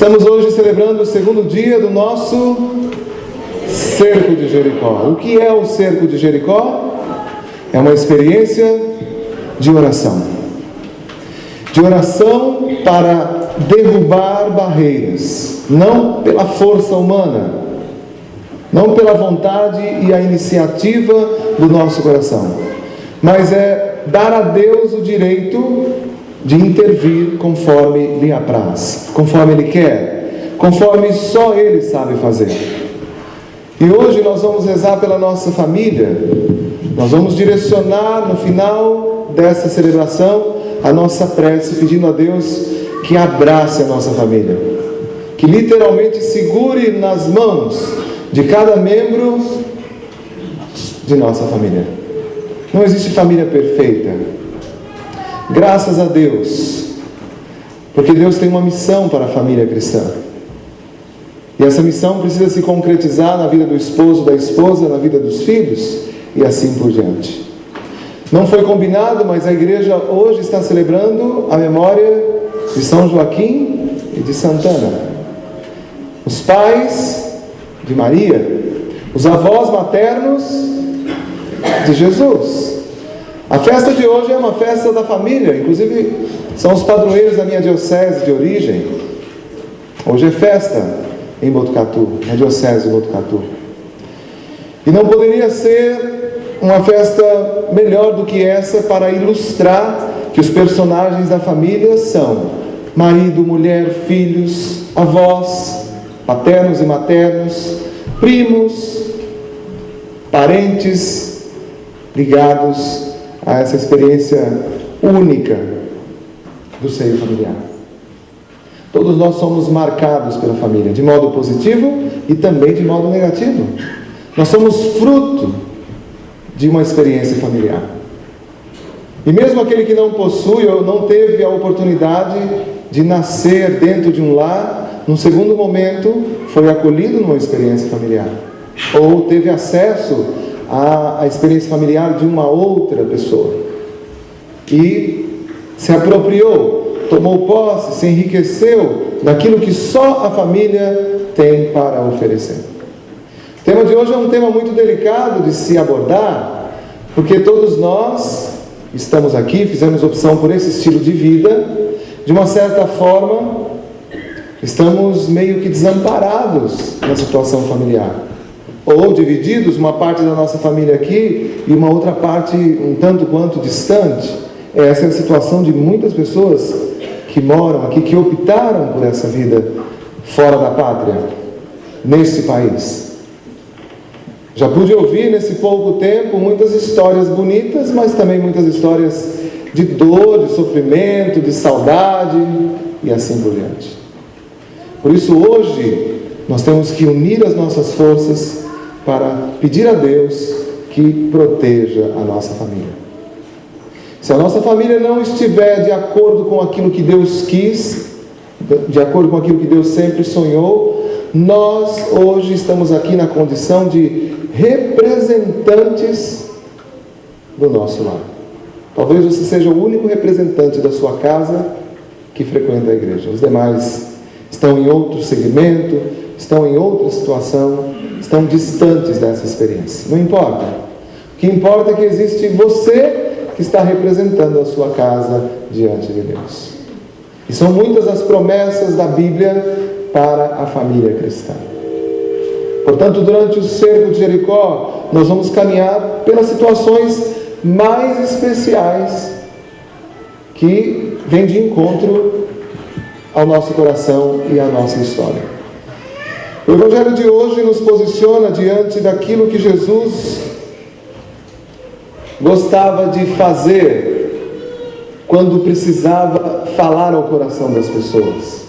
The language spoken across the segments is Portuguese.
Estamos hoje celebrando o segundo dia do nosso Cerco de Jericó. O que é o Cerco de Jericó? É uma experiência de oração. De oração para derrubar barreiras, não pela força humana, não pela vontade e a iniciativa do nosso coração, mas é dar a Deus o direito de intervir conforme lhe apraz, conforme Ele quer, conforme só Ele sabe fazer. E hoje nós vamos rezar pela nossa família. Nós vamos direcionar no final desta celebração a nossa prece, pedindo a Deus que abrace a nossa família, que literalmente segure nas mãos de cada membro de nossa família. Não existe família perfeita. Graças a Deus, porque Deus tem uma missão para a família cristã. E essa missão precisa se concretizar na vida do esposo, da esposa, na vida dos filhos e assim por diante. Não foi combinado, mas a igreja hoje está celebrando a memória de São Joaquim e de Santana, os pais de Maria, os avós maternos de Jesus. A festa de hoje é uma festa da família, inclusive são os padroeiros da minha diocese de origem. Hoje é festa em Botucatu, na diocese de Botucatu. E não poderia ser uma festa melhor do que essa para ilustrar que os personagens da família são marido, mulher, filhos, avós, paternos e maternos, primos, parentes ligados a essa experiência única do seio familiar. Todos nós somos marcados pela família, de modo positivo e também de modo negativo. Nós somos fruto de uma experiência familiar. E mesmo aquele que não possui ou não teve a oportunidade de nascer dentro de um lar, num segundo momento foi acolhido numa experiência familiar, ou teve acesso à experiência familiar de uma outra pessoa e se apropriou, tomou posse, se enriqueceu daquilo que só a família tem para oferecer. O tema de hoje é um tema muito delicado de se abordar, porque todos nós estamos aqui, fizemos opção por esse estilo de vida. De uma certa forma, estamos meio que desamparados na situação familiar, ou divididos, uma parte da nossa família aqui e uma outra parte um tanto quanto distante. Essa é a situação de muitas pessoas que moram aqui, que optaram por essa vida fora da pátria, nesse país. Já pude ouvir nesse pouco tempo muitas histórias bonitas, mas também muitas histórias de dor, de sofrimento, de saudade e assim por diante. Por isso hoje nós temos que unir as nossas forças para pedir a Deus que proteja a nossa família. Se a nossa família não estiver de acordo com aquilo que Deus quis, de acordo com aquilo que Deus sempre sonhou, nós hoje estamos aqui na condição de representantes do nosso lar. Talvez você seja o único representante da sua casa que frequenta a igreja. Os demais estão em outro segmento, estão em outra situação, estão distantes dessa experiência. Não importa. O que importa é que existe você que está representando a sua casa diante de Deus. E são muitas as promessas da Bíblia para a família cristã. Portanto, durante o cerco de Jericó, nós vamos caminhar pelas situações mais especiais que vêm de encontro ao nosso coração e à nossa história. O Evangelho de hoje nos posiciona diante daquilo que Jesus gostava de fazer quando precisava falar ao coração das pessoas.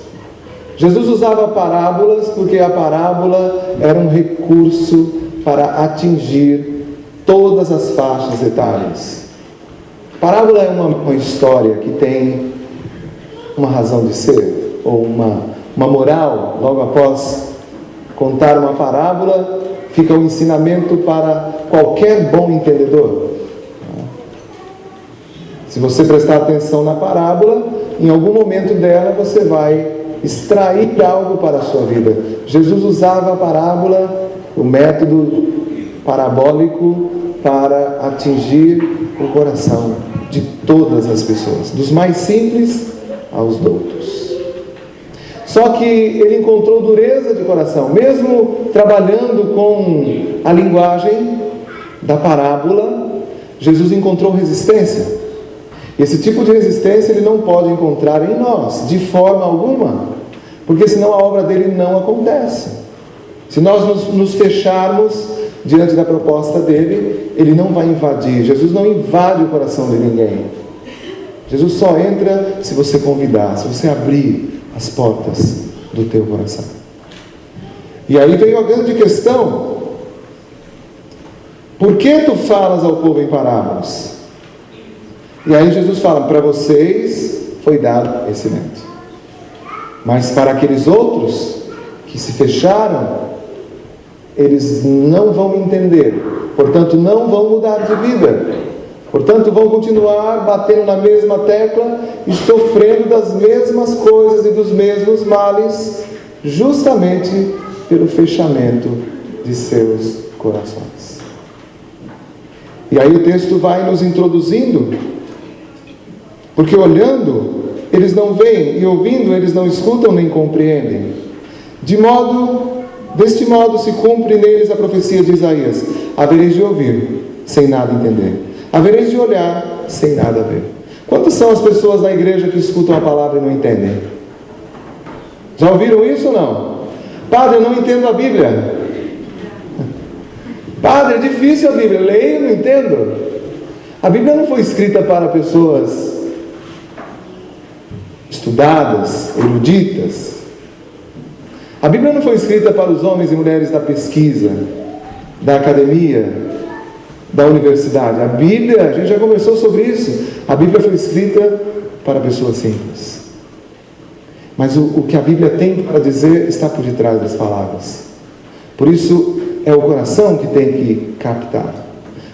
Jesus usava parábolas porque a parábola era um recurso para atingir todas as faixas etárias. Parábola é uma história que tem uma razão de ser, ou uma moral. Logo após contar uma parábola, fica um ensinamento para qualquer bom entendedor. Se você prestar atenção na parábola, em algum momento dela você vai extrair algo para a sua vida. Jesus usava a parábola, o método parabólico, para atingir o coração de todas as pessoas, dos mais simples aos doutos. Só que ele encontrou dureza de coração, mesmo trabalhando com a linguagem da parábola. Jesus encontrou resistência. Esse tipo de resistência ele não pode encontrar em nós, de forma alguma, porque senão a obra dele não acontece. Se nós nos fecharmos diante da proposta dele, ele não vai invadir. Jesus não invade o coração de ninguém. Jesus só entra se você convidar, se você abrir as portas do teu coração. E aí veio a grande questão: por que tu falas ao povo em parábolas? E aí Jesus fala: para vocês foi dado conhecimento, mas para aqueles outros que se fecharam, eles não vão entender, portanto não vão mudar de vida, portanto vão continuar batendo na mesma tecla e sofrendo das mesmas coisas e dos mesmos males, justamente pelo fechamento de seus corações. E aí o texto vai nos introduzindo, porque olhando eles não veem, e ouvindo eles não escutam nem compreendem. Deste modo se cumpre neles a profecia de Isaías: havereis de ouvir sem nada entender, havereis de olhar sem nada ver. Quantas são as pessoas na igreja que escutam a palavra e não entendem? Já ouviram isso ou não? Padre, eu não entendo a Bíblia. Padre, é difícil a Bíblia, leio e não entendo. A Bíblia não foi escrita para pessoas estudadas, eruditas. A Bíblia não foi escrita para os homens e mulheres da pesquisa, da academia, da universidade. A Bíblia, a gente já conversou sobre isso, a Bíblia foi escrita para pessoas simples. Mas o que a Bíblia tem para dizer está por detrás das palavras. Por isso é o coração que tem que captar.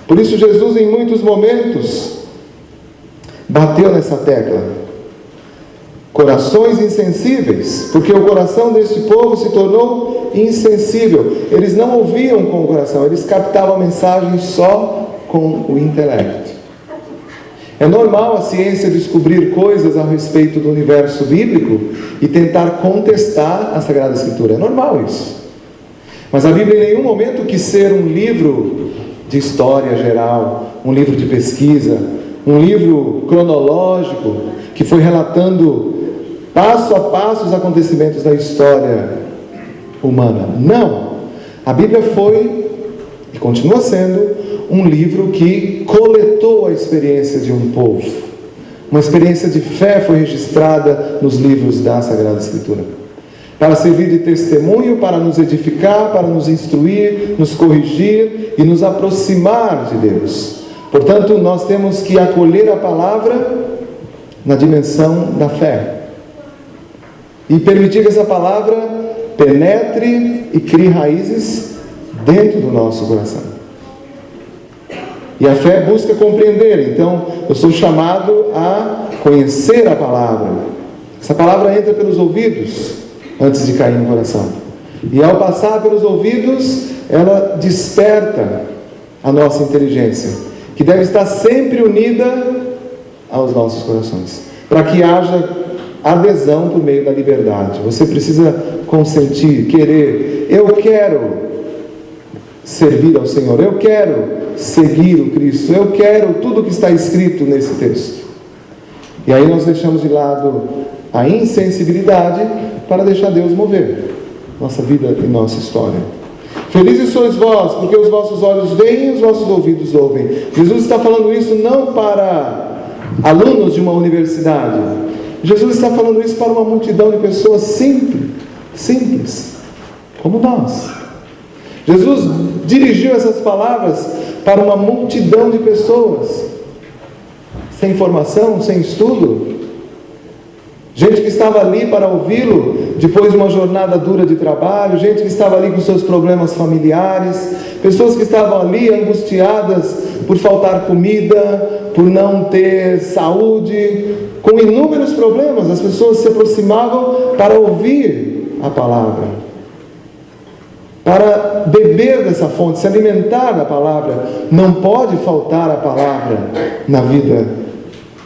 Por isso Jesus em muitos momentos bateu nessa tecla: corações insensíveis, porque o coração deste povo se tornou insensível. Eles não ouviam com o coração, eles captavam a mensagem só com o intelecto. É normal a ciência descobrir coisas a respeito do universo bíblico e tentar contestar a Sagrada Escritura. É normal isso. Mas a Bíblia em nenhum momento quis ser um livro de história geral, um livro de pesquisa, um livro cronológico que foi relatando passo a passo os acontecimentos da história humana. Não! A Bíblia foi, e continua sendo, um livro que coletou a experiência de um povo. Uma experiência de fé foi registrada nos livros da Sagrada Escritura, para servir de testemunho, para nos edificar, para nos instruir, nos corrigir e nos aproximar de Deus. Portanto, nós temos que acolher a palavra na dimensão da fé e permitir que essa palavra penetre e crie raízes dentro do nosso coração. E a fé busca compreender. Então eu sou chamado a conhecer a palavra. Essa palavra entra pelos ouvidos antes de cair no coração, e ao passar pelos ouvidos ela desperta a nossa inteligência, que deve estar sempre unida aos nossos corações, para que haja adesão por meio da liberdade. Você precisa consentir, querer. Eu quero servir ao Senhor, eu quero seguir o Cristo, eu quero tudo que está escrito nesse texto. E aí nós deixamos de lado a insensibilidade para deixar Deus mover nossa vida e nossa história. Felizes sois vós, porque os vossos olhos veem e os vossos ouvidos ouvem. Jesus está falando isso não para alunos de uma universidade. Jesus está falando isso para uma multidão de pessoas simples, como nós. Jesus dirigiu essas palavras para uma multidão de pessoas, sem formação, sem estudo. Gente que estava ali para ouvi-lo depois de uma jornada dura de trabalho, gente que estava ali com seus problemas familiares, pessoas que estavam ali angustiadas por faltar comida, por não ter saúde, com inúmeros problemas. As pessoas se aproximavam para ouvir a palavra, para beber dessa fonte, se alimentar da palavra. Não pode faltar a palavra na vida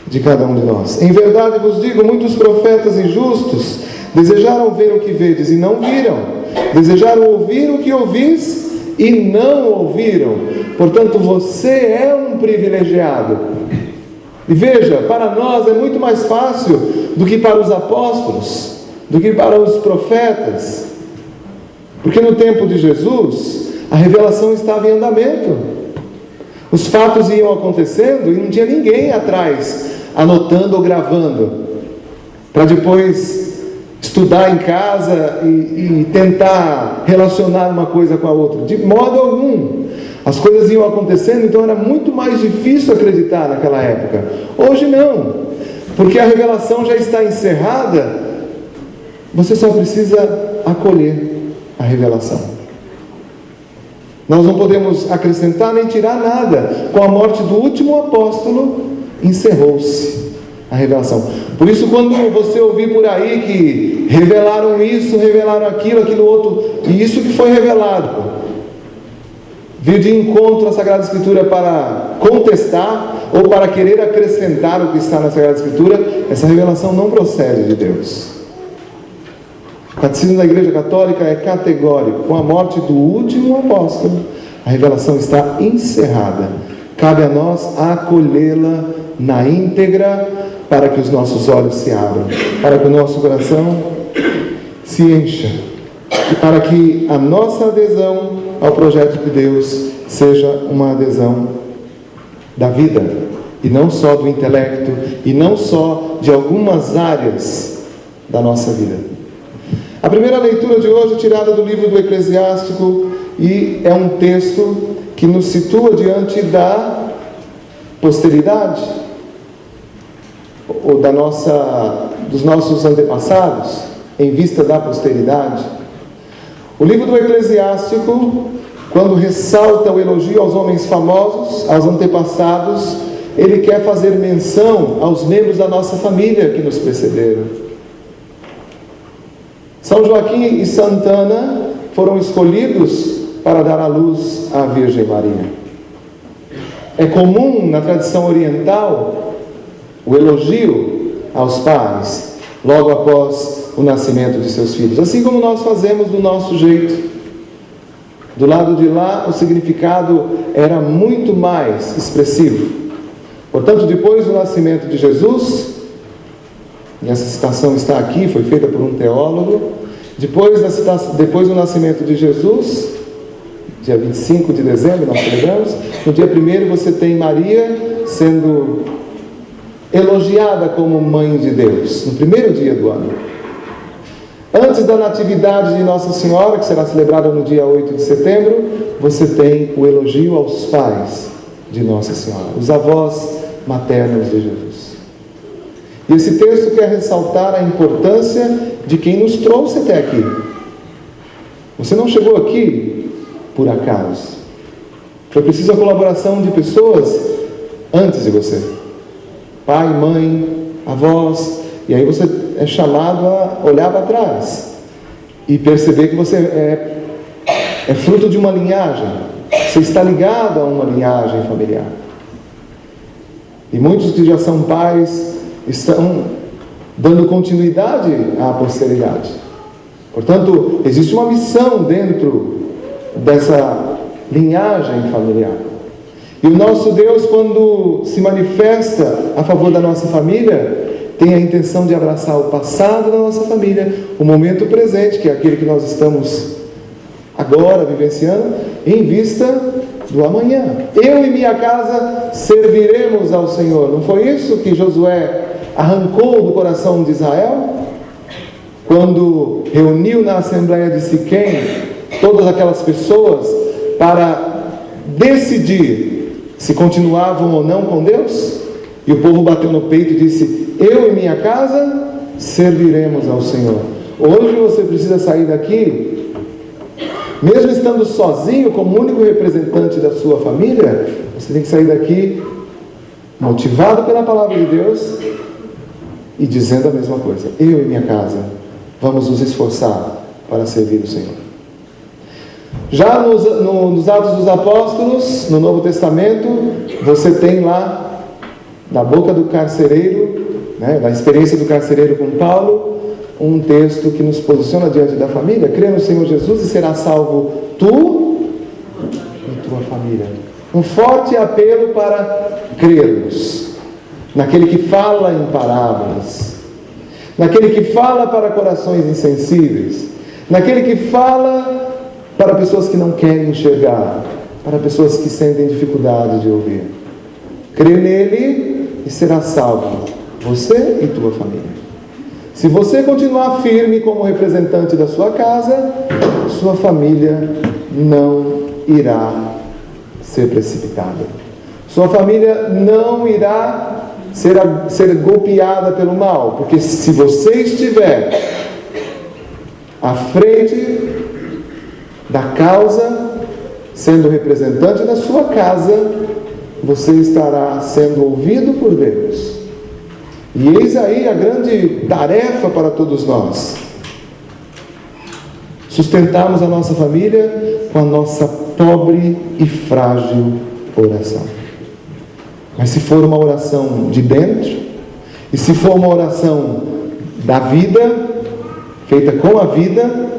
de cada um de nós. Em verdade vos digo, muitos profetas injustos desejaram ver o que vedes e não viram, desejaram ouvir o que ouvis e não ouviram. Portanto, você é um privilegiado. E veja, para nós é muito mais fácil do que para os apóstolos, do que para os profetas, porque no tempo de Jesus a revelação estava em andamento, os fatos iam acontecendo e não tinha ninguém atrás anotando ou gravando para depois estudar em casa e tentar relacionar uma coisa com a outra. De modo algum. As coisas iam acontecendo, então era muito mais difícil acreditar naquela época. Hoje não, porque a revelação já está encerrada. Você só precisa acolher a revelação. Nós não podemos acrescentar nem tirar nada. Com a morte do último apóstolo, encerrou-se a revelação. Por isso, quando você ouvir por aí que revelaram isso, revelaram aquilo, aquilo outro, e isso que foi revelado, vir de encontro à Sagrada Escritura para contestar ou para querer acrescentar o que está na Sagrada Escritura, essa revelação não procede de Deus. O Catecismo da Igreja Católica é categórico. Com a morte do último apóstolo, a revelação está encerrada. Cabe a nós acolhê-la na íntegra, para que os nossos olhos se abram, para que o nosso coração se encha, e para que a nossa adesão ao projeto de Deus seja uma adesão da vida, e não só do intelecto, e não só de algumas áreas da nossa vida. A primeira leitura de hoje é tirada do livro do Eclesiástico, e é um texto que nos situa diante da posteridade, ou dos nossos antepassados, em vista da posteridade. O livro do Eclesiástico, quando ressalta o elogio aos homens famosos, aos antepassados, ele quer fazer menção aos membros da nossa família que nos precederam. São Joaquim e Santana foram escolhidos para dar à luz à Virgem Maria. É comum na tradição oriental o elogio aos pais logo após o nascimento de seus filhos, assim como nós fazemos do nosso jeito. Do lado de lá, o significado era muito mais expressivo. Portanto, depois do nascimento de Jesus, e essa citação está aqui, foi feita por um teólogo, depois do nascimento de Jesus, dia 25 de dezembro nós celebramos, no dia 1º você tem Maria sendo elogiada como Mãe de Deus, no primeiro dia do ano. Antes da Natividade de Nossa Senhora, que será celebrada no dia 8 de setembro, você tem o elogio aos pais de Nossa Senhora, os avós maternos de Jesus. E esse texto quer ressaltar a importância de quem nos trouxe até aqui. Você não chegou aqui por acaso. Foi preciso a colaboração de pessoas antes de você. Pai, mãe, avós, e aí você é chamado a olhar para trás e perceber que você é fruto de uma linhagem, você está ligado a uma linhagem familiar. E muitos que já são pais estão dando continuidade à posteridade. Portanto, existe uma missão dentro dessa linhagem familiar. E o nosso Deus, quando se manifesta a favor da nossa família, tem a intenção de abraçar o passado da nossa família, o momento presente, que é aquele que nós estamos agora vivenciando, em vista do amanhã. Eu e minha casa serviremos ao Senhor. Não foi isso que Josué arrancou do coração de Israel? Quando reuniu na Assembleia de Siquém todas aquelas pessoas para decidir se continuavam ou não com Deus? E o povo bateu no peito e disse: eu e minha casa serviremos ao Senhor. Hoje você precisa sair daqui, mesmo estando sozinho como único representante da sua família, você tem que sair daqui motivado pela palavra de Deus e dizendo a mesma coisa: eu e minha casa vamos nos esforçar para servir o Senhor. Já nos Atos dos Apóstolos, no Novo Testamento, você tem lá, da boca do carcereiro, da experiência do carcereiro com Paulo, um texto que nos posiciona diante da família: crê no Senhor Jesus e será salvo tu e tua família. Um forte apelo para crermos naquele que fala em parábolas, naquele que fala para corações insensíveis, naquele que fala para pessoas que não querem enxergar, para pessoas que sentem dificuldade de ouvir. Crê nele e será salvo, você e tua família. Se você continuar firme como representante da sua casa, sua família não irá ser precipitada. Sua família não irá ser golpeada pelo mal, porque se você estiver à frente da causa, sendo representante da sua casa, você estará sendo ouvido por Deus. E eis aí a grande tarefa para todos nós: sustentarmos a nossa família com a nossa pobre e frágil oração. Mas se for uma oração de dentro, e se for uma oração da vida, feita com a vida,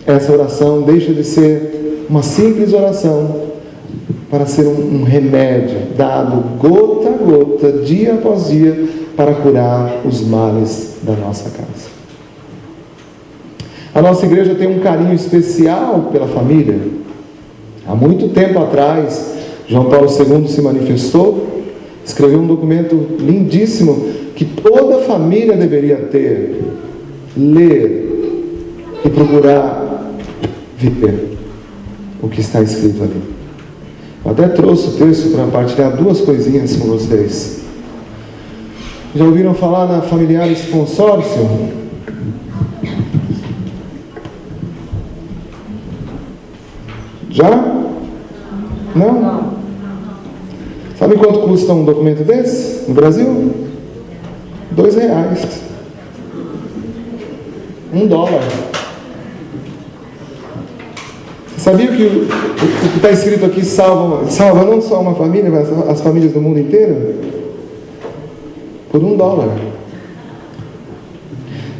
essa oração deixa de ser uma simples oração para ser um remédio dado gota a gota, dia após dia, para curar os males da nossa casa. A nossa igreja tem um carinho especial pela família. Há muito tempo atrás, João Paulo II se manifestou, escreveu um documento lindíssimo que toda família deveria ter, ler e procurar viver o que está escrito ali. Eu até trouxe o texto para partilhar duas coisinhas com vocês. Já ouviram falar na Familiares Consórcio? Já? Não? Sabe quanto custa um documento desse no Brasil? R$2. $1. Sabia que o que está escrito aqui salva não só uma família, mas as famílias do mundo inteiro? Por $1.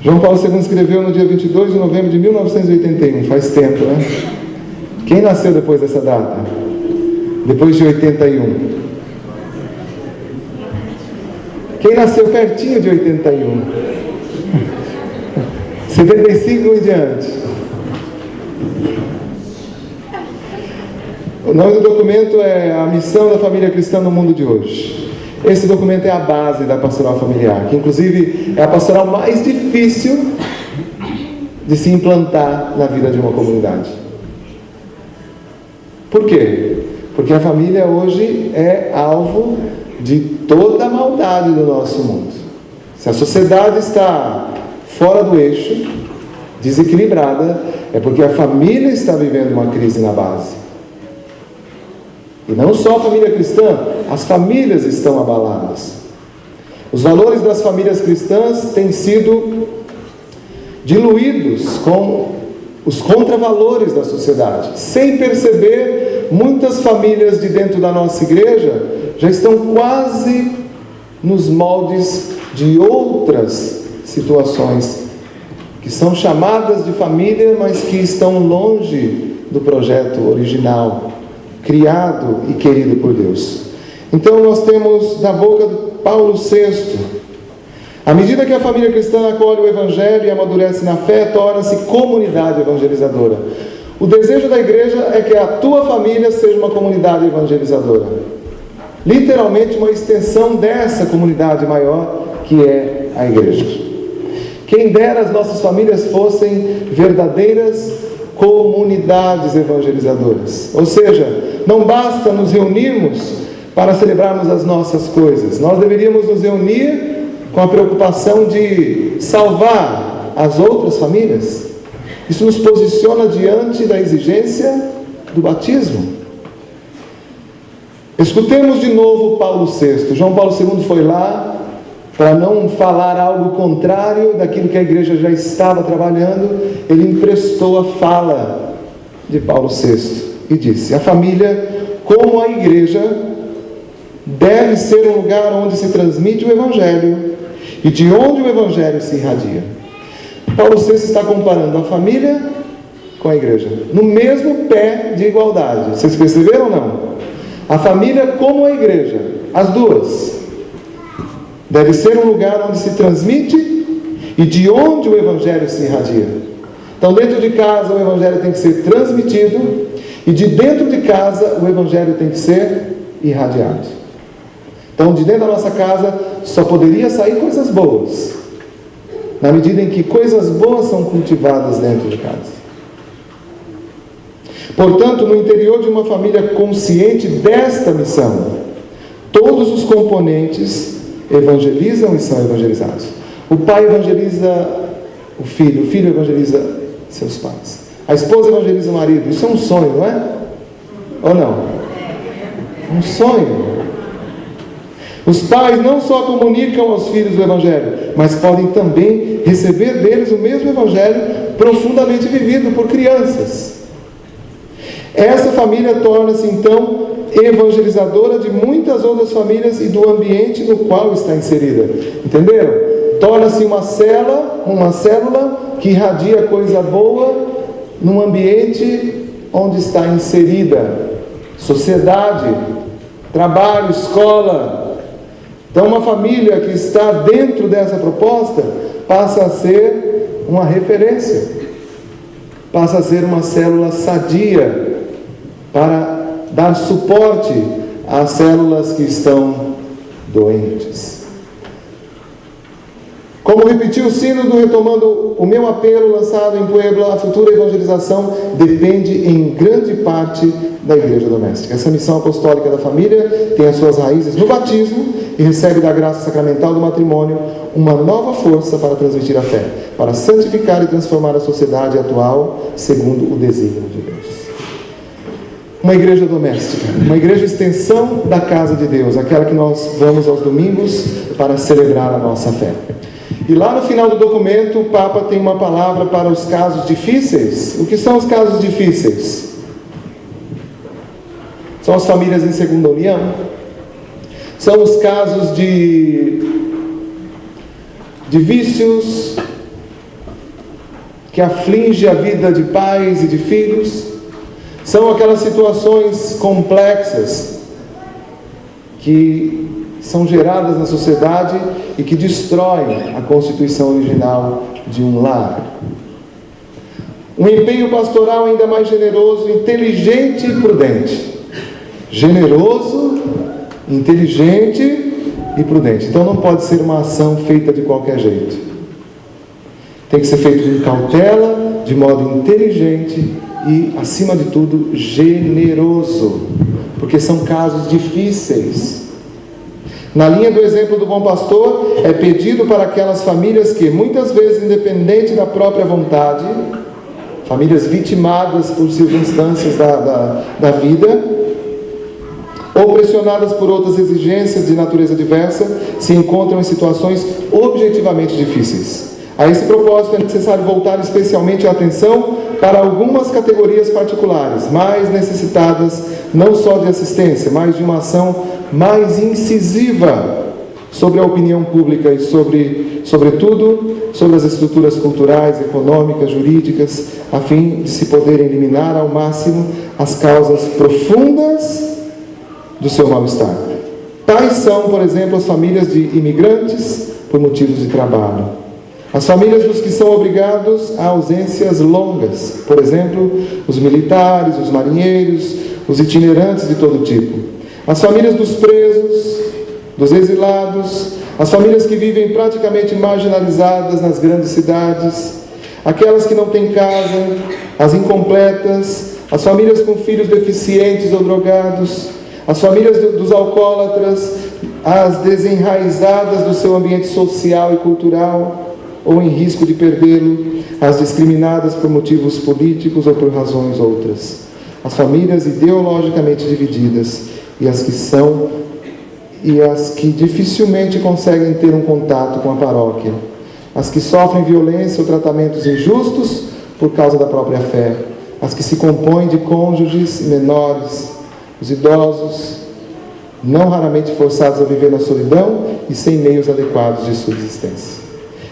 João Paulo II escreveu no dia 22 de novembro de 1981, faz tempo, né? Quem nasceu depois dessa data? Depois de 81? Quem nasceu pertinho de 81? 75 em diante. O nome do documento é A Missão da Família Cristã no Mundo de Hoje. Esse documento é a base da pastoral familiar, que inclusive é a pastoral mais difícil de se implantar na vida de uma comunidade. Por quê? Porque a família hoje é alvo de toda a maldade do nosso mundo. Se a sociedade está fora do eixo, desequilibrada, é porque a família está vivendo uma crise na base. E não só a família cristã, as famílias estão abaladas. Os valores das famílias cristãs têm sido diluídos com os contravalores da sociedade. Sem perceber, muitas famílias de dentro da nossa igreja já estão quase nos moldes de outras situações que são chamadas de família, mas que estão longe do projeto original, criado e querido por Deus. Então nós temos na boca de Paulo VI: à medida que a família cristã acolhe o Evangelho e amadurece na fé, torna-se comunidade evangelizadora. O desejo da igreja é que a tua família seja uma comunidade evangelizadora. Literalmente uma extensão dessa comunidade maior que é a igreja. Quem dera as nossas famílias fossem verdadeiras comunidades evangelizadoras. Ou seja, não basta nos reunirmos para celebrarmos as nossas coisas. Nós deveríamos nos reunir com a preocupação de salvar as outras famílias. Isso nos posiciona diante da exigência do batismo. Escutemos de novo Paulo VI. João Paulo II foi lá para não falar algo contrário daquilo que a igreja já estava trabalhando, ele emprestou a fala de Paulo VI e disse: a família, como a igreja, deve ser um lugar onde se transmite o Evangelho e de onde o Evangelho se irradia. Paulo VI está comparando a família com a igreja, no mesmo pé de igualdade. Vocês perceberam ou não? A família como a igreja, as duas, deve ser um lugar onde se transmite e de onde o Evangelho se irradia. Então, dentro de casa o Evangelho tem que ser transmitido e de dentro de casa o Evangelho tem que ser irradiado. Então, de dentro da nossa casa só poderia sair coisas boas, na medida em que coisas boas são cultivadas dentro de casa. Portanto, no interior de uma família consciente desta missão, todos os componentes evangelizam e são evangelizados. O pai evangeliza o filho evangeliza seus pais, a esposa evangeliza o marido. Isso é um sonho, não é? Ou não? Um sonho. Os pais não só comunicam aos filhos o Evangelho, mas podem também receber deles o mesmo Evangelho profundamente vivido por crianças. Essa família torna-se então evangelizadora de muitas outras famílias e do ambiente no qual está inserida. Entenderam? Torna-se uma célula que irradia coisa boa num ambiente onde está inserida. Sociedade, trabalho, escola. Então, uma família que está dentro dessa proposta passa a ser uma referência, passa a ser uma célula sadia para dar suporte às células que estão doentes. Como repetiu o sínodo, retomando o meu apelo lançado em Puebla, a futura evangelização depende em grande parte da igreja doméstica. Essa missão apostólica da família tem as suas raízes no batismo e recebe da graça sacramental do matrimônio uma nova força para transmitir a fé, para santificar e transformar a sociedade atual segundo o desígnio de Deus. Uma igreja doméstica, uma igreja extensão da casa de Deus, aquela que nós vamos aos domingos para celebrar a nossa fé. E lá no final do documento, o Papa tem uma palavra para os casos difíceis. O que são os casos difíceis? São as famílias em segunda união. São os casos de vícios que aflige a vida de pais e de filhos. São aquelas situações complexas que são geradas na sociedade e que destroem a constituição original de um lar. Um empenho pastoral ainda mais generoso, inteligente e prudente. Generoso, inteligente e prudente. Então não pode ser uma ação feita de qualquer jeito. Tem que ser feito com cautela, de modo inteligente e, acima de tudo, generoso. Porque são casos difíceis. Na linha do exemplo do bom pastor, é pedido para aquelas famílias que, muitas vezes, independente da própria vontade, famílias vitimadas por circunstâncias da vida, ou pressionadas por outras exigências de natureza diversa, se encontram em situações objetivamente difíceis. A esse propósito, é necessário voltar especialmente a atenção para algumas categorias particulares, mais necessitadas não só de assistência, mas de uma ação mais incisiva sobre a opinião pública e sobretudo, sobre as estruturas culturais, econômicas, jurídicas, a fim de se poderem eliminar ao máximo as causas profundas do seu mal-estar. Tais são, por exemplo, as famílias de imigrantes por motivos de trabalho. As famílias dos que são obrigados a ausências longas, por exemplo, os militares, os marinheiros, os itinerantes de todo tipo. As famílias dos presos, dos exilados, as famílias que vivem praticamente marginalizadas nas grandes cidades, aquelas que não têm casa, as incompletas, as famílias com filhos deficientes ou drogados, as famílias dos alcoólatras, as desenraizadas do seu ambiente social e cultural, ou em risco de perdê-lo, as discriminadas por motivos políticos ou por razões outras, as famílias ideologicamente divididas e as que são e as que dificilmente conseguem ter um contato com a paróquia, as que sofrem violência ou tratamentos injustos por causa da própria fé, as que se compõem de cônjuges menores, os idosos, não raramente forçados a viver na solidão e sem meios adequados de subsistência.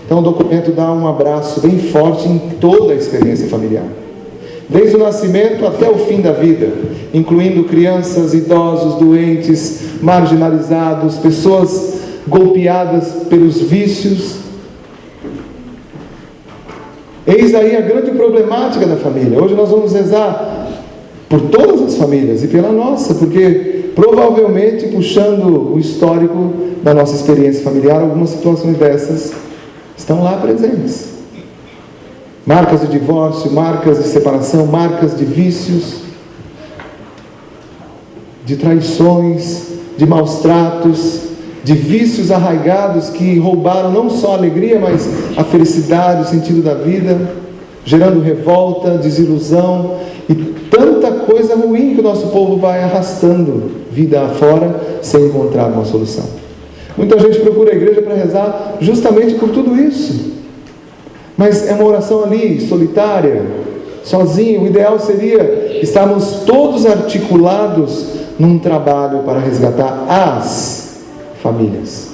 Então o documento dá um abraço bem forte em toda a experiência familiar, desde o nascimento até o fim da vida, incluindo crianças, idosos, doentes, marginalizados, pessoas golpeadas pelos vícios. Eis aí a grande problemática da família. Hoje nós vamos rezar por todas as famílias e pela nossa, porque provavelmente, puxando o histórico da nossa experiência familiar, algumas situações dessas estão lá presentes. Marcas de divórcio, marcas de separação, marcas de vícios, de traições, de maus tratos, de vícios arraigados que roubaram não só a alegria, mas a felicidade, o sentido da vida, gerando revolta, desilusão e tanta coisa ruim que o nosso povo vai arrastando vida afora sem encontrar uma solução. Muita gente procura a igreja para rezar justamente por tudo isso, mas é uma oração ali, solitária, sozinho. O ideal seria estarmos todos articulados num trabalho para resgatar as famílias.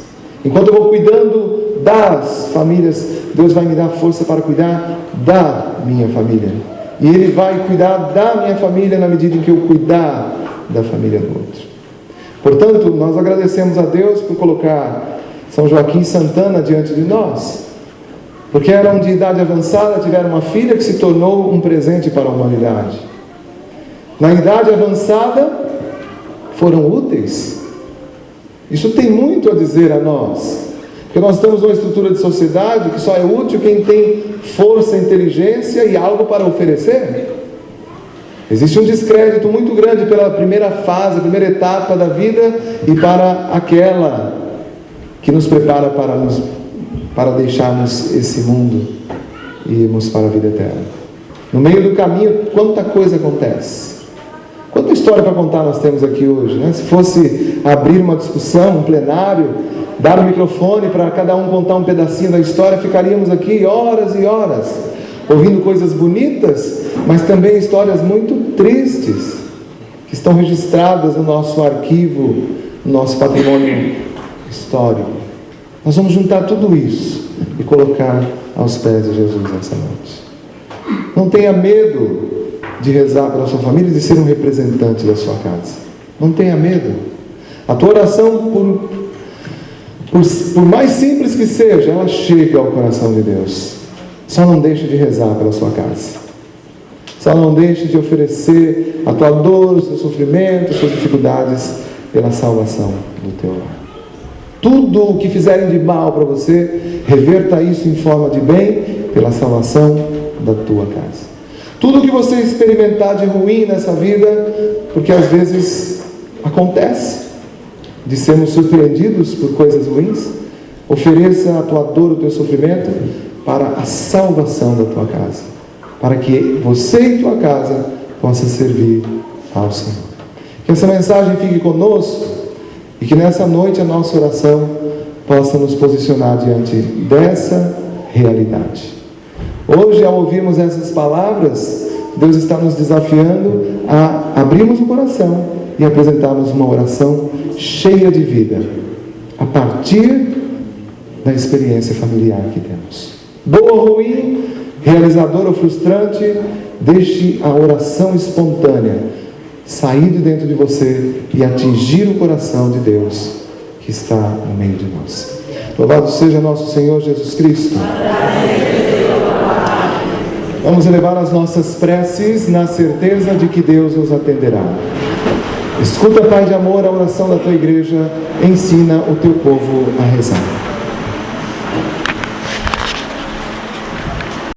Enquanto eu vou cuidando das famílias, Deus vai me dar força para cuidar da minha família. E Ele vai cuidar da minha família na medida em que eu cuidar da família do outro. Portanto, nós agradecemos a Deus por colocar São Joaquim e Santana diante de nós, porque eram de idade avançada, tiveram uma filha que se tornou um presente para a humanidade. Na idade avançada, foram úteis. Isso tem muito a dizer a nós, porque nós estamos numa estrutura de sociedade que só é útil quem tem força, inteligência e algo para oferecer. Existe um descrédito muito grande pela primeira fase, a primeira etapa da vida e para aquela que nos prepara para deixarmos esse mundo e irmos para a vida eterna. No meio do caminho, quanta coisa acontece. Quanta história para contar nós temos aqui hoje, né? Se fosse abrir uma discussão, um plenário, dar o microfone para cada um contar um pedacinho da história, ficaríamos aqui horas e horas, ouvindo coisas bonitas, mas também histórias muito tristes, que estão registradas no nosso arquivo, no nosso patrimônio histórico. Nós vamos juntar tudo isso e colocar aos pés de Jesus nessa noite. Não tenha medo de rezar pela sua família e de ser um representante da sua casa. Não tenha medo. A tua oração, por mais simples que seja, ela chega ao coração de Deus. Só não deixe de rezar pela sua casa. Só não deixe de oferecer a tua dor, o seu sofrimento, as suas dificuldades pela salvação do teu lar. Tudo o que fizerem de mal para você, reverta isso em forma de bem pela salvação da tua casa. Tudo o que você experimentar de ruim nessa vida, porque às vezes acontece de sermos surpreendidos por coisas ruins, ofereça a tua dor, o teu sofrimento para a salvação da tua casa, para que você e tua casa possam servir ao Senhor. Que essa mensagem fique conosco e que nessa noite a nossa oração possa nos posicionar diante dessa realidade. Hoje, ao ouvirmos essas palavras, Deus está nos desafiando a abrirmos o coração e apresentarmos uma oração cheia de vida, a partir da experiência familiar que temos. Boa ou ruim, realizadora ou frustrante, deixe a oração espontânea sair de dentro de você e atingir o coração de Deus que está no meio de nós. Louvado seja nosso Senhor Jesus Cristo. Vamos elevar as nossas preces na certeza de que Deus nos atenderá. Escuta, Pai de amor, a oração da tua igreja, ensina o teu povo a rezar.